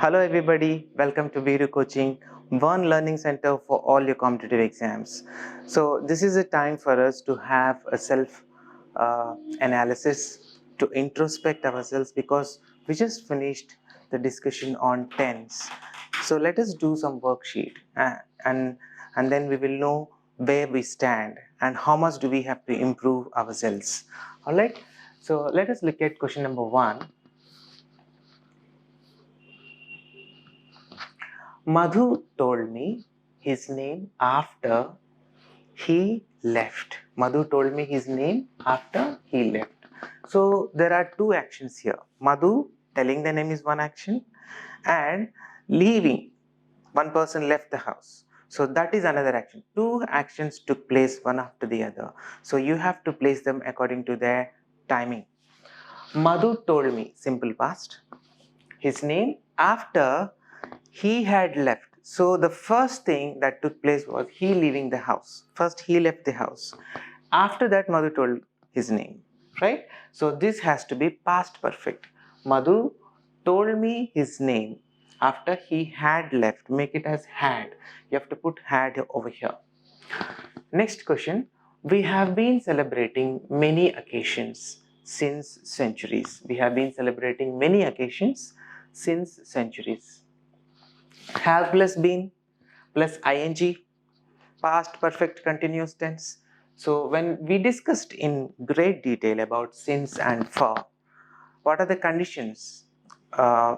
Hello everybody, welcome to Viru Coaching, one learning center for all your competitive exams. So this is a time for us to have a self analysis, to introspect ourselves because we just finished the discussion on tens. So let us do some worksheet and then we will know where we stand and how much do we have to improve ourselves. Alright, so let us look at question number 1. Madhu told me his name after he left. Madhu told me his name after he left. So there are two actions here. Madhu telling the name is one action and leaving. One person left the house. So that is another action. Two actions took place one after the other. So you have to place them according to their timing. Madhu told me, simple past, his name after he had left. So the first thing that took place was he leaving the house. First he left the house. After that Madhu told his name, right? So this has to be past perfect. Madhu told me his name after he had left. Make it as had. You have to put had over here. Next question. We have been celebrating many occasions since centuries. We have been celebrating many occasions since centuries. Have plus been plus ing, past perfect continuous tense. So when we discussed in great detail about since and for, what are the conditions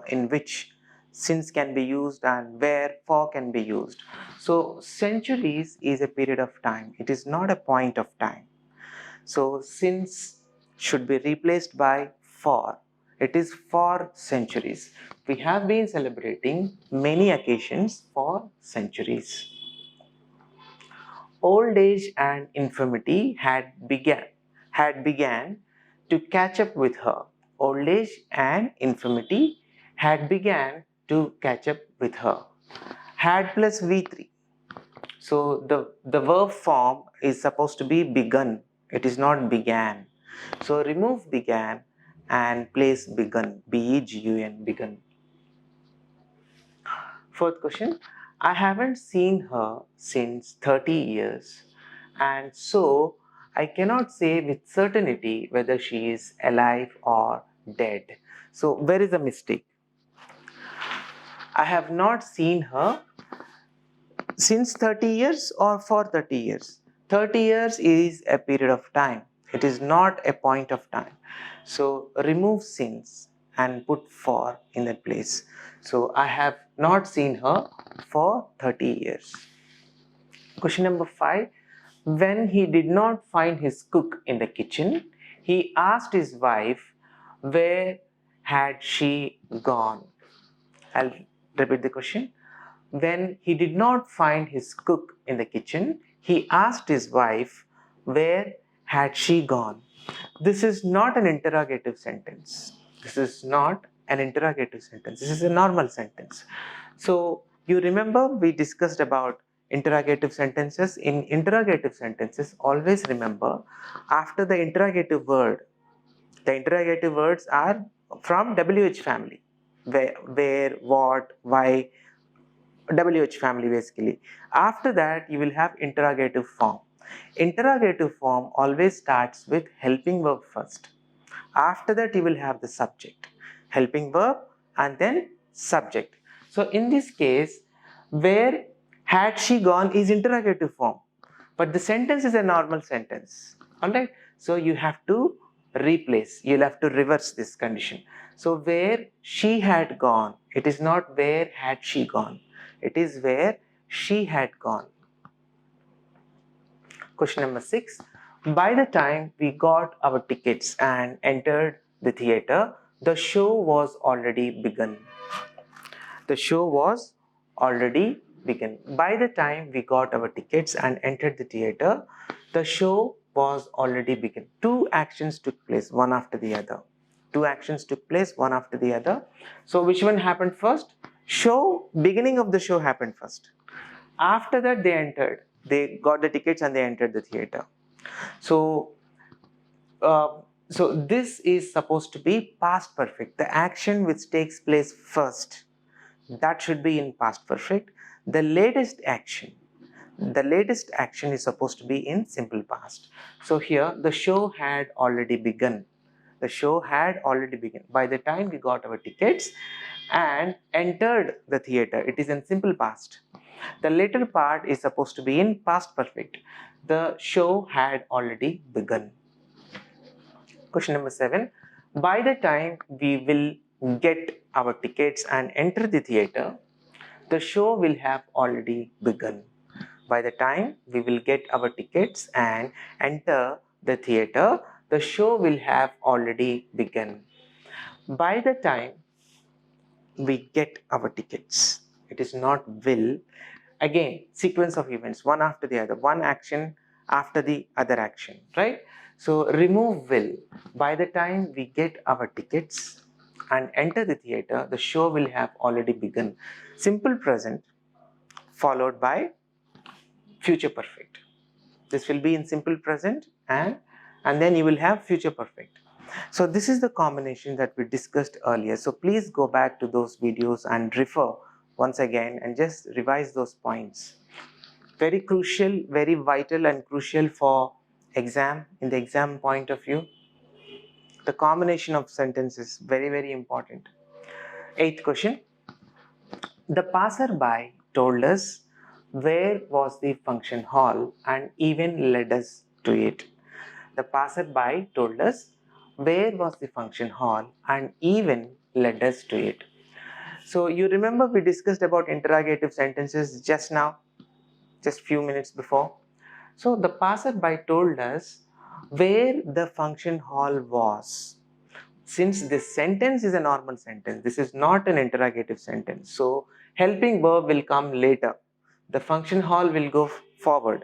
in which since can be used and where for can be used. So centuries is a period of time. It is not a point of time. So since should be replaced by for. It is for centuries. We have been celebrating many occasions for centuries. Old age and infirmity had began to catch up with her. Old age and infirmity had began to catch up with her. Had plus V3. So the verb form is supposed to be begun. It is not began. So remove began and place begun. B-E-G-U-N, begun. Fourth question. I haven't seen her since 30 years and so I cannot say with certainty whether she is alive or dead. So where is the mistake? I have not seen her since 30 years or for 30 years. 30 years is a period of time. It is not a point of time. So remove since and put for in that place. So I have not seen her for 30 years. Question number 5. When he did not find his cook in the kitchen, he asked his wife, where had she gone? I'll repeat the question. When he did not find his cook in the kitchen, he asked his wife, where had she gone? This is not an interrogative sentence. This is not an interrogative sentence. This is a normal sentence. So you remember we discussed about interrogative sentences. In interrogative sentences, always remember after the interrogative word, the interrogative words are from WH family. Where, what, why, WH family basically. After that you will have interrogative form. Interrogative form always starts with helping verb first. After that you will have the subject, helping verb and then subject. So in this case, where had she gone is interrogative form, but the sentence is a normal sentence. Alright, so you have to replace, you'll have to reverse this condition. So where she had gone, it is not where had she gone, it is where she had gone. Question number 6. By the time we got our tickets and entered the theatre, the show was already begun. The show was already begun. By the time we got our tickets and entered the theatre, the show was already begun. Two actions took place, one after the other. Two actions took place, one after the other. So which one happened first? Beginning of the show happened first. After that they entered. They got the tickets and they entered the theatre. So this is supposed to be past perfect. The action which takes place first that should be in past perfect. The latest action is supposed to be in simple past. So here the show had already begun. The show had already begun. By the time we got our tickets and entered the theater, it is in simple past. The later part is supposed to be in past perfect. The show had already begun. Question number 7. By the time we will get our tickets and enter the theater, the show will have already begun. By the time we will get our tickets and enter the theater, the show will have already begun. By the time we get our tickets, it is not will. Again, sequence of events, one after the other, one action after the other action, right? So remove will. By the time we get our tickets and enter the theater, the show will have already begun. Simple present followed by future perfect. This will be in simple present and then you will have future perfect. So this is the combination that we discussed earlier. So please go back to those videos and refer once again and just revise those points. Very crucial, very vital and crucial for exam, in the exam point of view. The combination of sentences is very, very important. 8th question. The passerby told us where was the function hall and even led us to it. The passerby told us where was the function hall and even led us to it. So you remember we discussed about interrogative sentences just now, just few minutes before. So the passerby told us where the function hall was. Since this sentence is a normal sentence, this is not an interrogative sentence. So helping verb will come later. The function hall will go forward.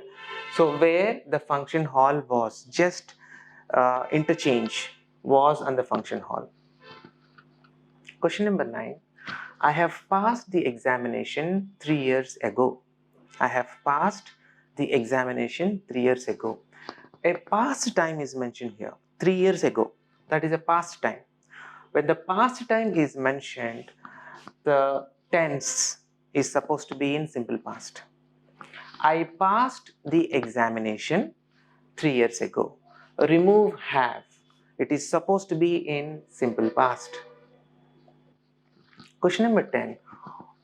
So where the function hall was, just interchange was and the function hall. Question number 9. I have passed the examination 3 years ago. I have passed the examination 3 years ago. A past time is mentioned here, 3 years ago. That is a past time. When the past time is mentioned, the tense is supposed to be in simple past. I passed the examination 3 years ago. Remove have. It is supposed to be in simple past. Question number 10.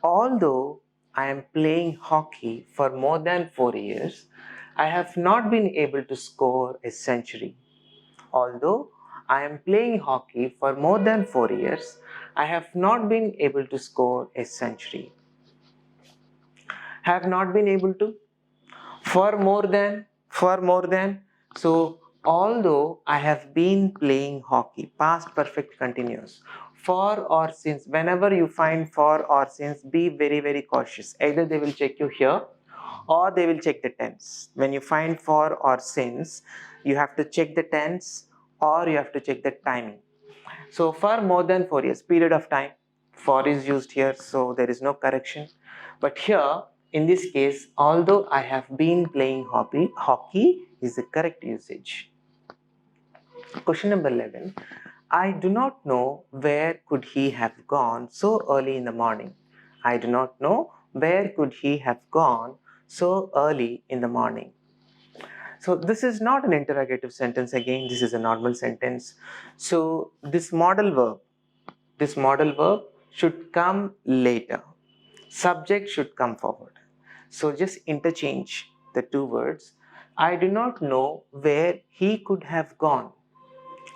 Although I am playing hockey for more than 4 years, I have not been able to score a century. Although I am playing hockey for more than 4 years, I have not been able to score a century. Have not been able to? For more than. So although I have been playing hockey, past perfect continuous. For or since, whenever you find for or since, be very, very cautious. Either they will check you here or they will check the tense. When you find for or since, you have to check the tense or you have to check the timing. So for more than 4 years, period of time, for is used here, so there is no correction. But here, in this case, although I have been playing hockey is the correct usage. Question number 11. I do not know where could he have gone so early in the morning. I do not know where could he have gone so early in the morning. So this is not an interrogative sentence again, this is a normal sentence. So this modal verb should come later. Subject should come forward. So just interchange the two words. I do not know where he could have gone.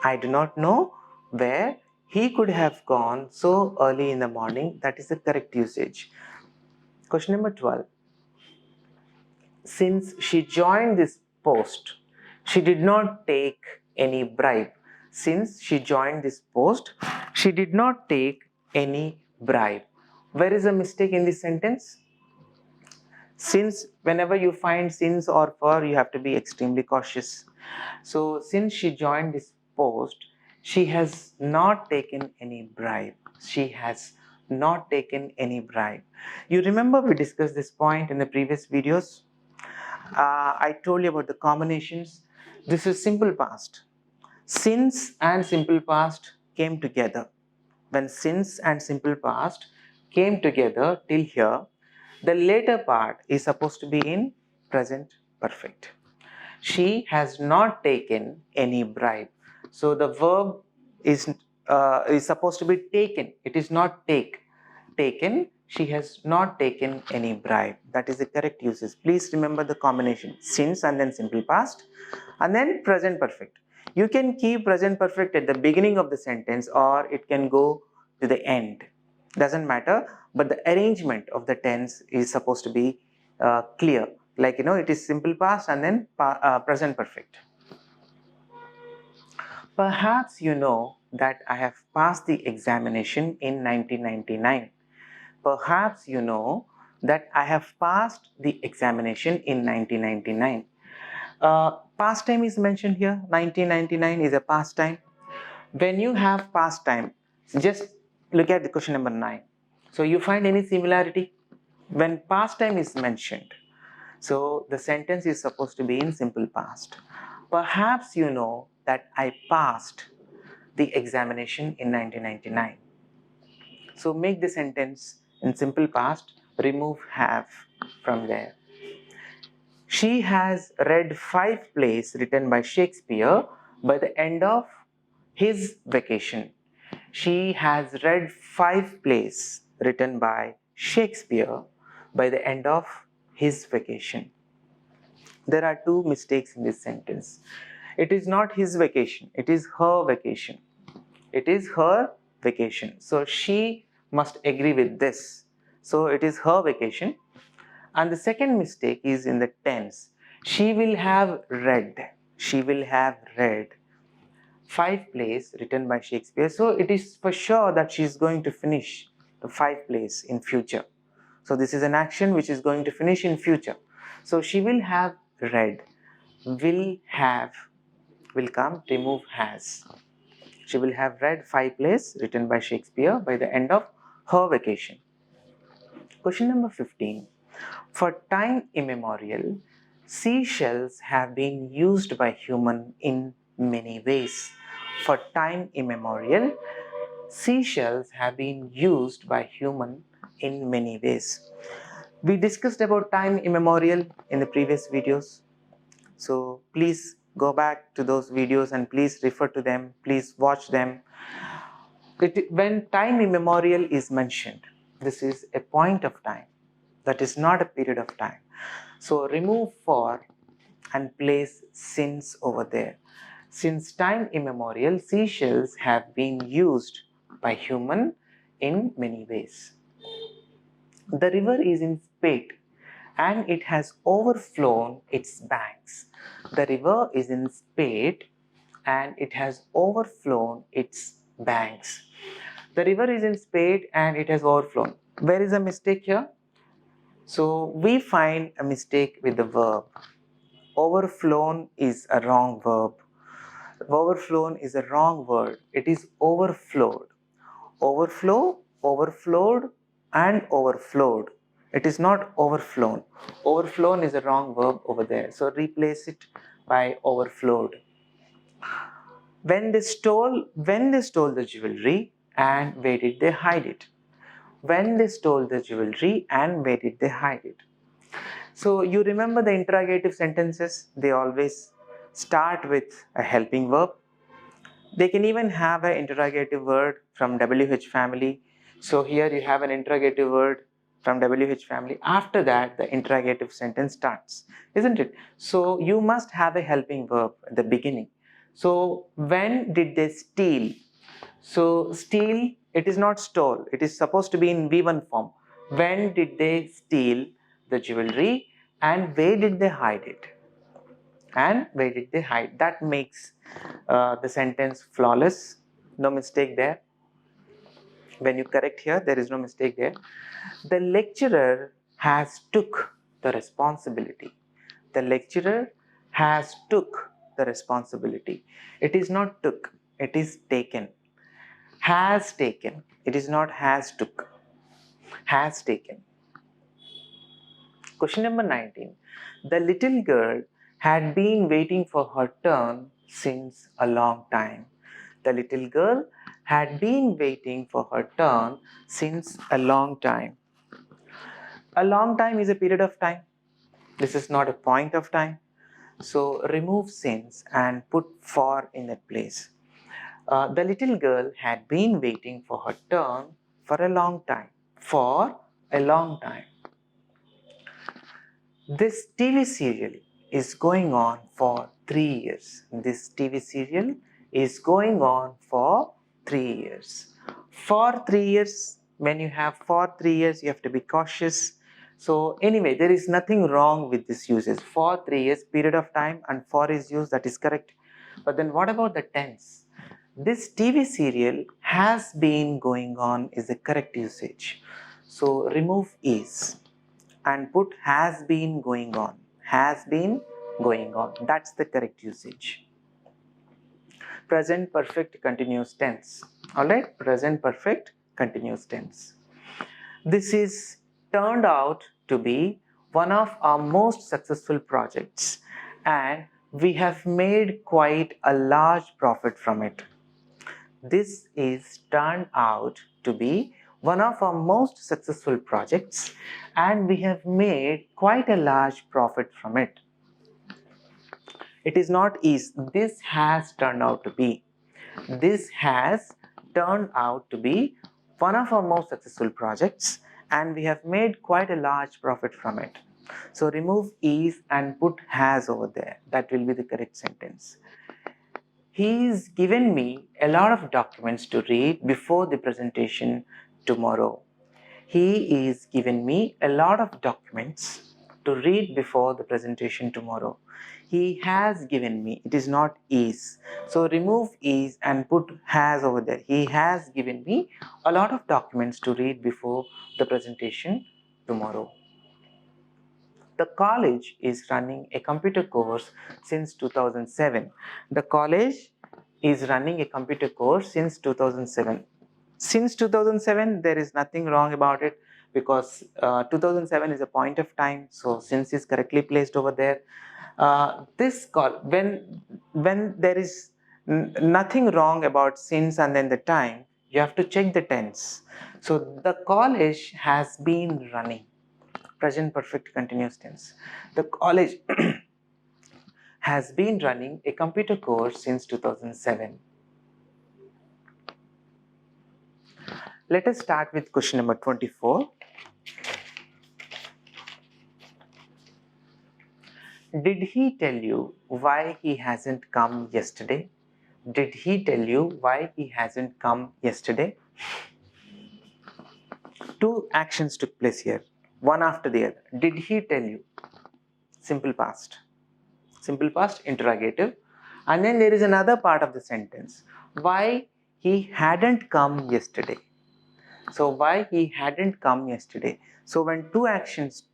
I do not know where he could have gone so early in the morning. That is the correct usage. Question number 12. Since she joined this post, she did not take any bribe. Since she joined this post, she did not take any bribe. Where is the mistake in this sentence? Since, whenever you find since or for, you have to be extremely cautious. So since she joined this post, she has not taken any bribe. She has not taken any bribe. You remember we discussed this point in the previous videos. I told you about the combinations. This is simple past. Since and simple past came together. When since and simple past came together till here, the later part is supposed to be in present perfect. She has not taken any bribe. So the verb is supposed to be taken. It is not taken. She has not taken any bribe. That is the correct uses. Please remember the combination since and then simple past and then present perfect. You can keep present perfect at the beginning of the sentence or it can go to the end. Doesn't matter, but the arrangement of the tense is supposed to be clear. Like, it is simple past and then present perfect. Perhaps you know that I have passed the examination in 1999. Perhaps you know that I have passed the examination in 1999. Past time is mentioned here. 1999 is a past time. When you have past time, just look at the question number 9. So you find any similarity? When past time is mentioned, so the sentence is supposed to be in simple past. Perhaps you know that I passed the examination in 1999. So make the sentence in simple past, remove have from there. She has read 5 plays written by Shakespeare by the end of his vacation. She has read 5 plays written by Shakespeare by the end of his vacation. There are 2 mistakes in this sentence. It is not his vacation, it is her vacation. It is her vacation. So she must agree with this. So it is her vacation. And the second mistake is in the tense. She will have read. She will have read 5 plays written by Shakespeare. So it is for sure that she is going to finish the 5 plays in future. So this is an action which is going to finish in future. So she will have read. Will have will come, remove has. She will have read 5 plays written by Shakespeare by the end of her vacation. Question number 15. For time immemorial, seashells have been used by human in many ways. For time immemorial, seashells have been used by human in many ways. We discussed about time immemorial in the previous videos. So please go back to those videos and please refer to them. Please watch them. When time immemorial is mentioned, this is a point of time. That is not a period of time. So remove for and place since over there. Since time immemorial, seashells have been used by human in many ways. The river is in spate and it has overflown its banks. The river is in spate and it has overflown its banks. The river is in spate and it has overflown. Where is the mistake here? So we find a mistake with the verb. Overflown is a wrong verb. Overflown is a wrong word. It is overflowed. Overflow, overflowed, and overflowed. It is not overflown. Overflown is a wrong verb over there. So replace it by overflowed. When they stole the jewelry, and where did they hide it? When they stole the jewelry, and where did they hide it? So you remember the interrogative sentences, they always start with a helping verb. They can even have an interrogative word from WH family. So here you have an interrogative word from WH family. After that, the interrogative sentence starts, isn't it? So you must have a helping verb at the beginning. So when did they steal? So steal, it is not stole. It is supposed to be in V1 form. When did they steal the jewelry and where did they hide it? And where did they hide? That makes the sentence flawless. No mistake there. When you correct here, there is no mistake there. The lecturer has took the responsibility. The lecturer has took the responsibility. It is not took, it is taken. Has taken. It is not has took. Has taken. Question number 19. The little girl had been waiting for her turn since a long time. The little girl had been waiting for her turn since a long time. A long time is a period of time. This is not a point of time. So remove since and put for in that place. The little girl had been waiting for her turn for a long time. For a long time. This TV serial is going on for 3 years. This TV serial is going on for 3 years. For 3 years, when you have for 3 years, you have to be cautious. So anyway, there is nothing wrong with this usage. For 3 years, period of time, and for is used, that is correct. But then what about the tense? This TV serial has been going on is the correct usage. So remove is and put has been going on. Has been going on. That's the correct usage. Present perfect continuous tense. Alright, present perfect continuous tense. This is turned out to be one of our most successful projects, and we have made quite a large profit from it. This is turned out to be one of our most successful projects, and we have made quite a large profit from it. It is not is. This has turned out to be. This has turned out to be one of our most successful projects, and we have made quite a large profit from it. So remove is and put has over there. That will be the correct sentence. He's given me a lot of documents to read before the presentation tomorrow. He is given me a lot of documents to read before the presentation tomorrow. He has given me, it is not is. So remove is and put has over there. He has given me a lot of documents to read before the presentation tomorrow. The college is running a computer course since 2007. The college is running a computer course since 2007. Since 2007, there is nothing wrong about it, because 2007 is a point of time, so since is correctly placed over there. When there is nothing wrong about since and then the time, you have to check the tense. So the college has been running. Present perfect continuous tense. The college has been running a computer course since 2007. Let us start with question number 24. Did he tell you why he hasn't come yesterday? Did he tell you why he hasn't come yesterday? Two actions took place here, one after the other. Did he tell you? Simple past. Simple past interrogative. And then there is another part of the sentence. Why he hadn't come yesterday. So why he hadn't come yesterday. So when two actions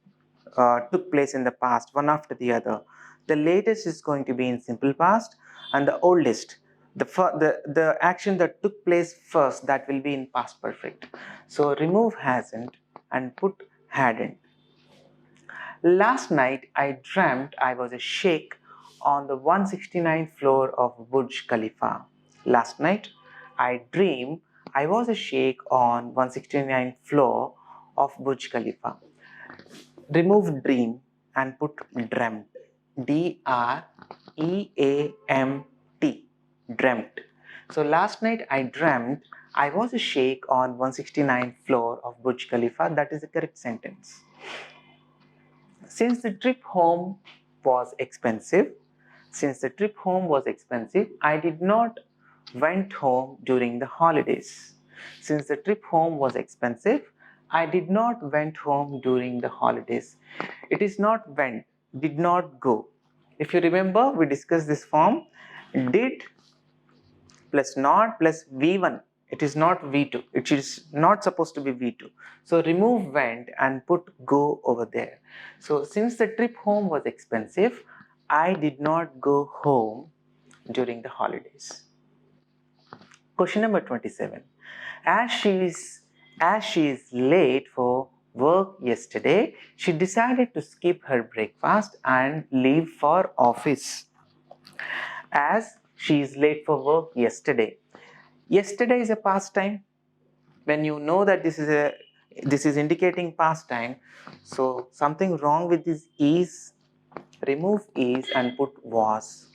took place in the past, one after the other, the latest is going to be in simple past, and the oldest, the action that took place first, that will be in past perfect. So remove hasn't and put hadn't. Last night I dreamt I was a sheikh on the 169th floor of Burj Khalifa. Last night I dreamed I was a sheikh on 169th floor of Burj Khalifa. Remove dream and put dreamt. D-R-E-A-M-T. Dreamt. So last night I dreamt I was a sheikh on 169th floor of Burj Khalifa. That is the correct sentence. Since the trip home was expensive, I did not went home during the holidays. Since the trip home was expensive, I did not went home during the holidays. It is not went, did not go. If you remember, we discussed this form. Did plus not plus V1. It is not V2. It is not supposed to be V2. So remove went and put go over there. So since the trip home was expensive, I did not go home during the holidays. Question number 27. As she is late for work yesterday, she decided to skip her breakfast and leave for office. As she is late for work yesterday. Yesterday is a past time. When you know that this is indicating past time, so something wrong with this is, remove is and put was.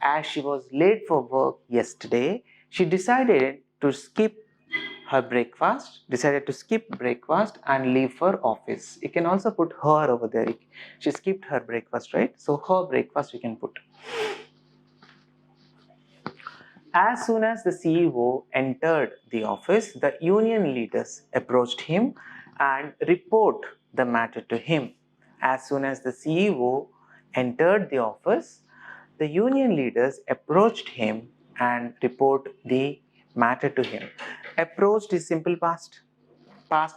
As she was late for work yesterday, she decided to skip breakfast and leave for office. You can also put her over there. She skipped her breakfast, right? So her breakfast you can put. As soon as the CEO entered the office, the union leaders approached him and report the matter to him. As soon as the CEO entered the office, the union leaders approached him and report the matter to him. Approached is simple past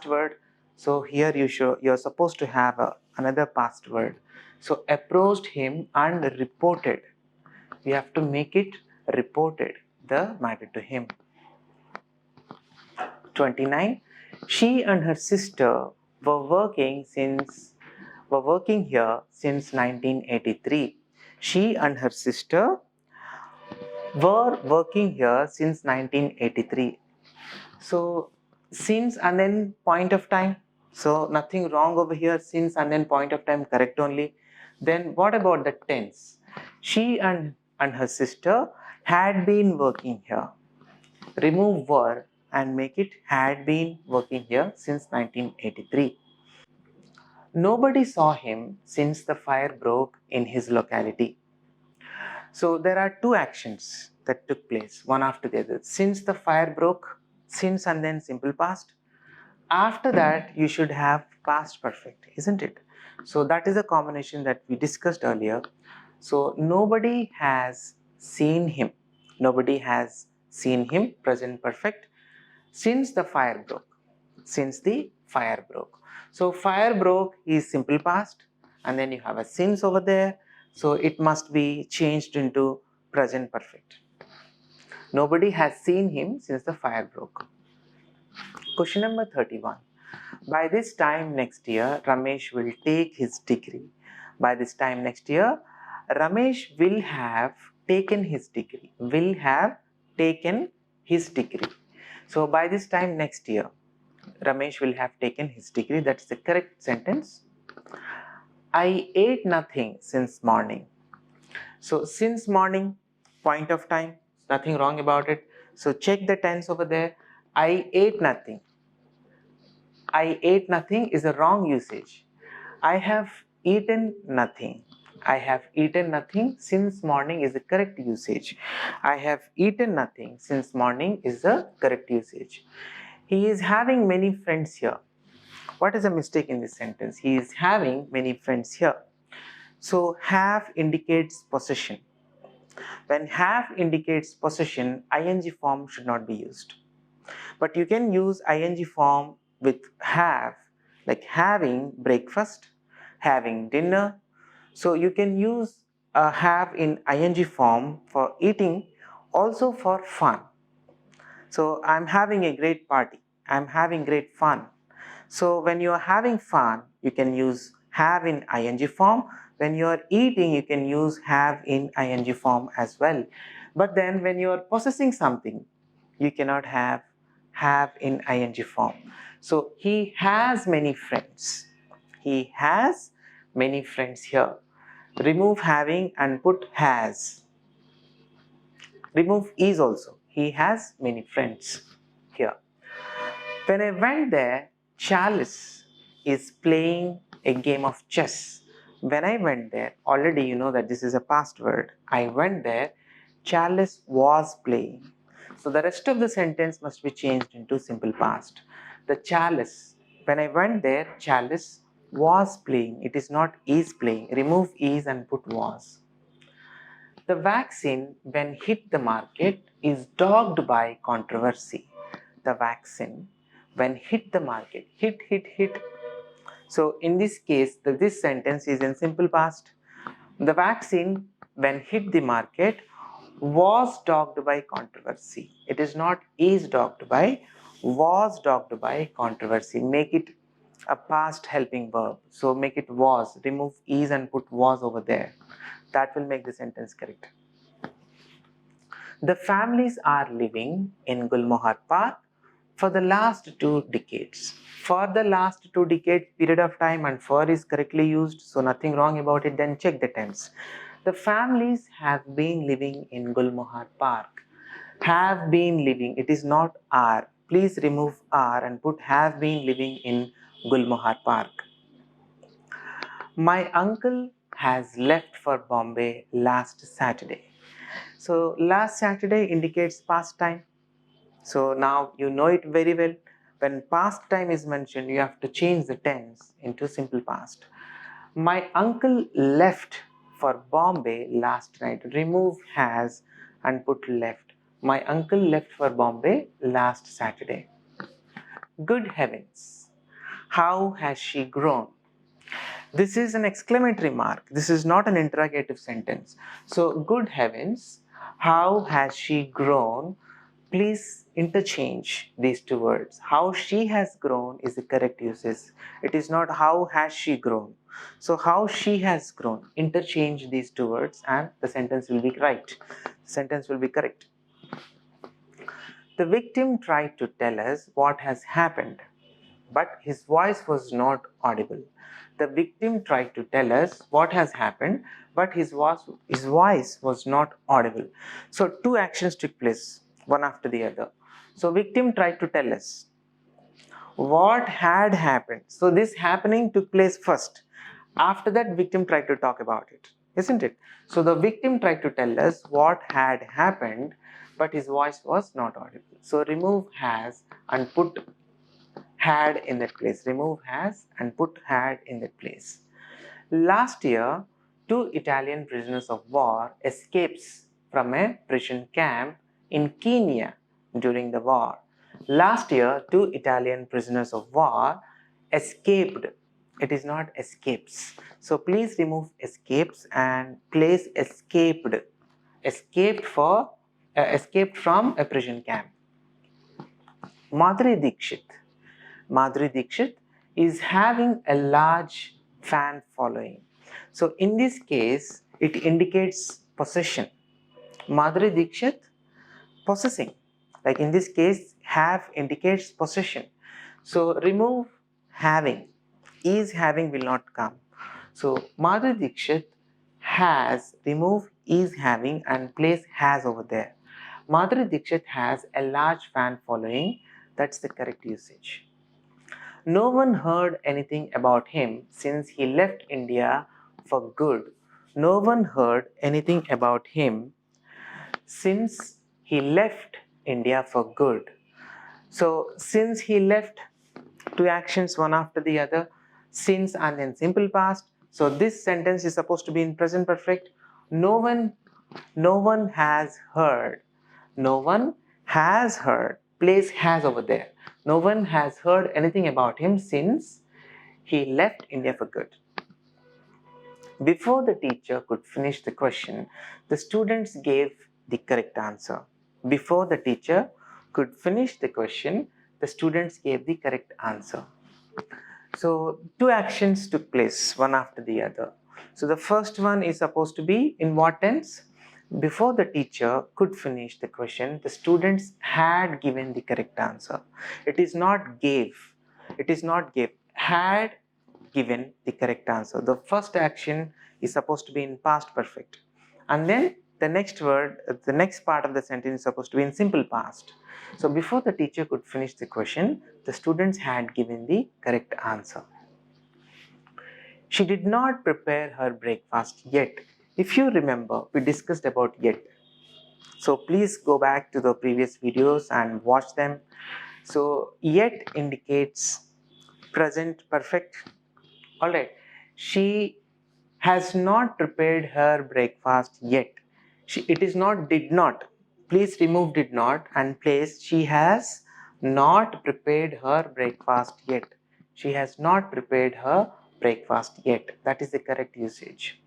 word. So here you're supposed to have another past word. So approached him and reported. We have to make it reported the matter to him. 29. She and her sister were working here since 1983. She and her sister were working here since 1983. So since and then point of time. So nothing wrong over here. Since and then point of time, correct only. Then what about the tense? She and her sister had been working here. Remove were and make it had been working here since 1983. Nobody saw him since the fire broke in his locality. So there are two actions that took place, one after the other. Since the fire broke, since and then simple past. After that, you should have past perfect, isn't it? So that is a combination that we discussed earlier. So nobody has seen him. Nobody has seen him, present perfect, since the fire broke. Since the fire broke. So fire broke is simple past, and then you have a since over there. So it must be changed into present perfect. Nobody has seen him since the fire broke. Question number 31. By this time next year, Ramesh will take his degree. By this time next year, Ramesh will have taken his degree. Will have taken his degree. So by this time next year, Ramesh will have taken his degree. That's the correct sentence. I ate nothing since morning. So since morning, point of time, nothing wrong about it. So check the tense over there. I ate nothing. I ate nothing is a wrong usage. I have eaten nothing. I have eaten nothing since morning is the correct usage. I have eaten nothing since morning is the correct usage. He is having many friends here. What is a mistake in this sentence? He is having many friends here. So have indicates possession. When have indicates possession, ing form should not be used. But you can use ing form with have, like having breakfast, having dinner. So you can use have in ing form for eating, also for fun. So I'm having a great party. I'm having great fun. So when you are having fun, you can use have in ing form. When you are eating, you can use have in ing form as well. But then when you are possessing something, you cannot have in ing form. So he has many friends. He has many friends here. Remove having and put has. Remove is also. He has many friends here. When I went there, Chalice is playing a game of chess. When I went there, already you know that this is a past word. I went there, Chalice was playing. So the rest of the sentence must be changed into simple past. The Chalice, when I went there, Chalice was playing. It is not is playing. Remove is and put was. The vaccine, when hit the market, is dogged by controversy. The vaccine, when hit the market, hit. So in this case, this sentence is in simple past. The vaccine, when hit the market, was dogged by controversy. It is not is dogged by, was dogged by controversy. Make it a past helping verb. So make it was. Remove is and put was over there. That will make the sentence correct. The families are living in Gulmohar Park for the last 2 decades. For the last 2 decade period of time, and for is correctly used, so nothing wrong about it, then check the tense. The families have been living in Gulmohar Park. Have been living, it is not are. Please remove are and put have been living in Gulmohar Park. My uncle has left for Bombay last Saturday. So last Saturday indicates past time. So now you know it very well. When past time is mentioned, you have to change the tense into simple past. My uncle left for Bombay last night. Remove has and put left. My uncle left for Bombay last Saturday. Good heavens, how has she grown? This is an exclamatory mark. This is not an interrogative sentence. So, good heavens, how has she grown? Please interchange these two words. How she has grown is the correct usage. It is not how has she grown. So, how she has grown. Interchange these two words and the sentence will be right. The sentence will be correct. The victim tried to tell us what has happened, but his voice was not audible. The victim tried to tell us what has happened, but his voice was not audible. So two actions took place, one after the other. So victim tried to tell us what had happened. So this happening took place first. After that, victim tried to talk about it, isn't it? So the victim tried to tell us what had happened, but his voice was not audible. So remove has and put had in that place. Remove has and put had in that place. Last year, 2 Italian prisoners of war escapes from a prison camp in Kenya during the war. Last year, 2 Italian prisoners of war escaped. It is not escapes. So please remove escapes and place escaped. Escaped from a prison camp. Madhuri Dixit is having a large fan following. So in this case, it indicates possession. Madhuri Dixit possessing. Like in this case, have indicates possession. So remove having. Is having will not come. So Madhuri Dixit has, remove is having and place has over there. Madhuri Dixit has a large fan following. That's the correct usage. No one heard anything about him since he left India for good. No one heard anything about him since he left India for good. So, since he left, two actions one after the other, since and then simple past. So, this sentence is supposed to be in present perfect. No one has heard. No one has heard. Place has over there. No one has heard anything about him since he left India for good. Before the teacher could finish the question, the students gave the correct answer. Before the teacher could finish the question, the students gave the correct answer. So, two actions took place, one after the other. So, the first one is supposed to be in what tense? Before the teacher could finish the question, the students had given the correct answer. It is not gave. It is not gave. Had given the correct answer. The first action is supposed to be in past perfect. And then the next word, the next part of the sentence is supposed to be in simple past. So before the teacher could finish the question, the students had given the correct answer. She did not prepare her breakfast yet. If you remember, we discussed about yet. So please go back to the previous videos and watch them. So yet indicates present perfect. Alright, she has not prepared her breakfast yet. It is not did not. Please remove did not and place she has not prepared her breakfast yet. She has not prepared her breakfast yet. That is the correct usage.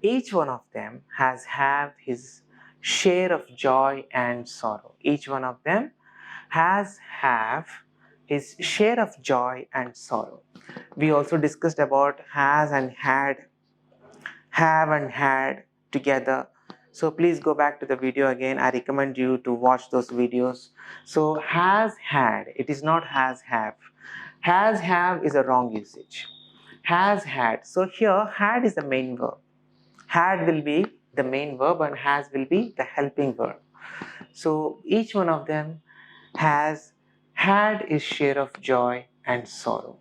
Each one of them has had his share of joy and sorrow. Each one of them has have his share of joy and sorrow. We also discussed about has and had, have and had together. So please go back to the video again. I recommend you to watch those videos. So has had, it is not has have. Has have is a wrong usage. Has had. So here had is the main verb. Had will be the main verb and has will be the helping verb. So each one of them has had his share of joy and sorrow.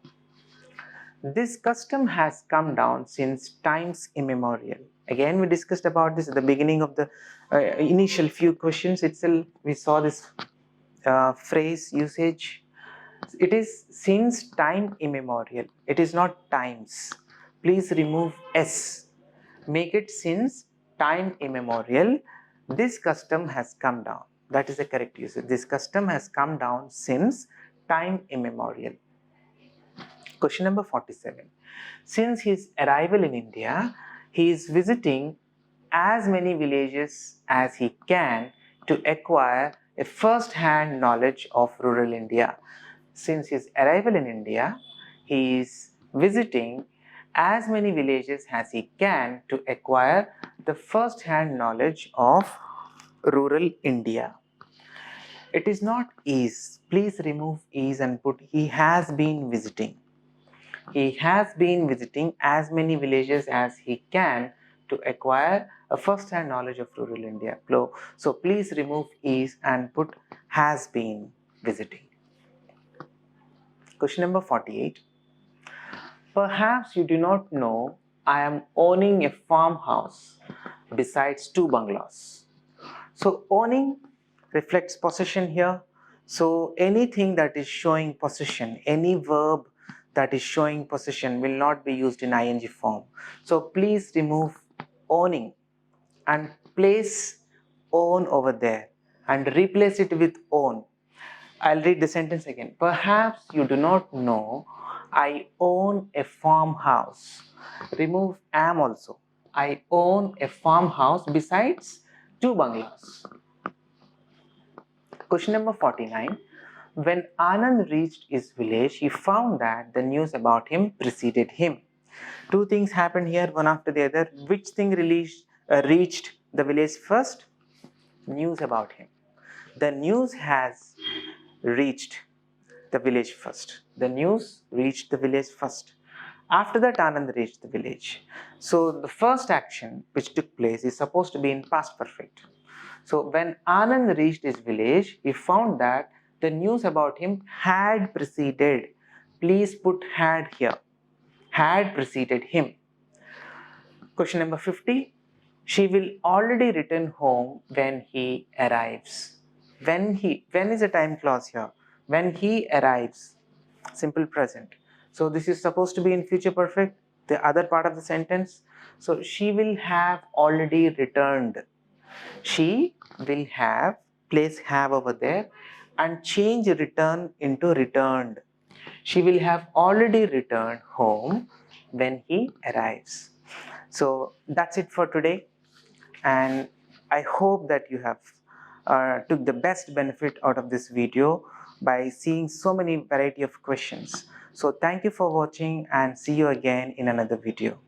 This custom has come down since times immemorial. Again, we discussed about this at the beginning of the initial few questions itself. We saw this phrase usage. It is since time immemorial. It is not times. Please remove S. Make it since time immemorial. This custom has come down. That is the correct usage. This custom has come down since time immemorial. Question number 47. Since his arrival in India, he is visiting as many villages as he can to acquire a first-hand knowledge of rural India. Since his arrival in India, he is visiting as many villages as he can to acquire the first-hand knowledge of rural India. It is not is. Please remove is and put he has been visiting. He has been visiting as many villages as he can to acquire a first-hand knowledge of rural India. So please remove is and put has been visiting. Question number 48. Perhaps you do not know I am owning a farmhouse besides 2 bungalows. So owning reflects possession here. So anything that is showing possession, any verb that is showing possession will not be used in ing form. So please remove owning and place own over there and replace it with own. I'll read the sentence again. Perhaps you do not know I own a farmhouse. Remove am also. I own a farmhouse besides 2 bungalows. Question number 49. When Anand reached his village, he found that the news about him preceded him. 2 things happened here, one after the other. Which thing reached the village first? News about him. The news has reached the village first. The news reached the village first. After that, Anand reached the village. So the first action which took place is supposed to be in past perfect. So when Anand reached his village, he found that the news about him had preceded. Please put had here. Had preceded him. Question number 50. She will already return home when he arrives. When is a time clause here? When he arrives. Simple present. So this is supposed to be in future perfect, the other part of the sentence. So she will have already returned. She will have, place have over there and change return into returned. She will have already returned home when he arrives. So that's it for today, and I hope that you have took the best benefit out of this video by seeing so many variety of questions. So thank you for watching and see you again in another video.